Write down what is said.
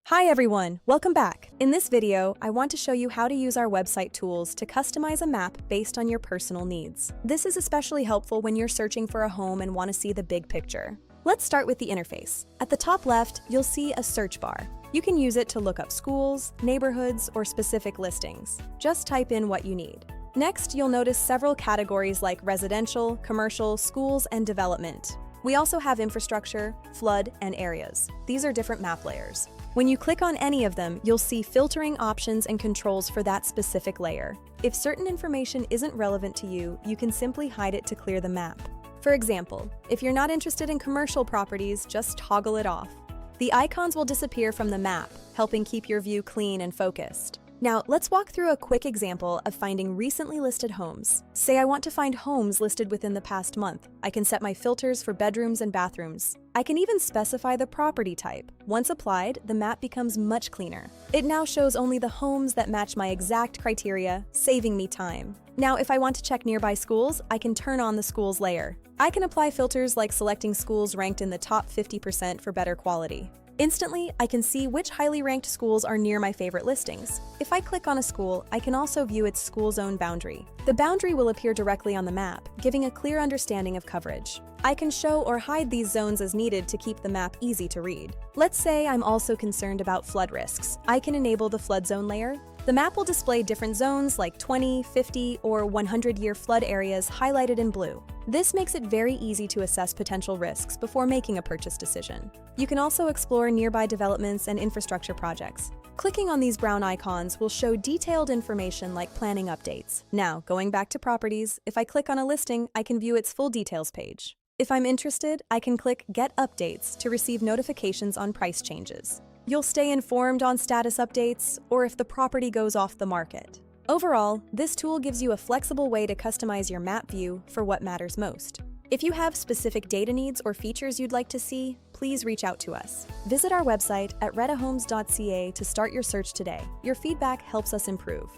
Hi everyone, welcome back. In this video, I want to show you how to use our website tools to customize a map based on your personal needs. This is especially helpful when you're searching for a home and want to see the big picture. Let's start with the interface. At the top left, you'll see a search bar. You can use it to look up schools, neighborhoods, or specific listings. Just type in what you need. Next, you'll notice several categories like residential, commercial, schools, and development. We also have infrastructure, flood, and areas. These are different map layers. When you click on any of them, you'll see filtering options and controls for that specific layer. If certain information isn't relevant to you, you can simply hide it to clear the map. For example, if you're not interested in commercial properties, just toggle it off. The icons will disappear from the map, helping keep your view clean and focused. Now, let's walk through a quick example of finding recently listed homes. Say I want to find homes listed within the past month. I can set my filters for bedrooms and bathrooms. I can even specify the property type. Once applied, the map becomes much cleaner. It now shows only the homes that match my exact criteria, saving me time. Now, if I want to check nearby schools, I can turn on the schools layer. I can apply filters like selecting schools ranked in the top 50% for better quality. Instantly, I can see which highly ranked schools are near my favorite listings. If I click on a school, I can also view its school zone boundary. The boundary will appear directly on the map, giving a clear understanding of coverage. I can show or hide these zones as needed to keep the map easy to read. Let's say I'm also concerned about flood risks. I can enable the flood zone layer. The map will display different zones like 20, 50, or 100-year flood areas highlighted in blue. This makes it very easy to assess potential risks before making a purchase decision. You can also explore nearby developments and infrastructure projects. Clicking on these brown icons will show detailed information like planning updates. Now, going back to properties, if I click on a listing, I can view its full details page. If I'm interested, I can click Get Updates to receive notifications on price changes. You'll stay informed on status updates or if the property goes off the market. Overall, this tool gives you a flexible way to customize your map view for what matters most. If you have specific data needs or features you'd like to see, please reach out to us. Visit our website at redahomes.ca to start your search today. Your feedback helps us improve.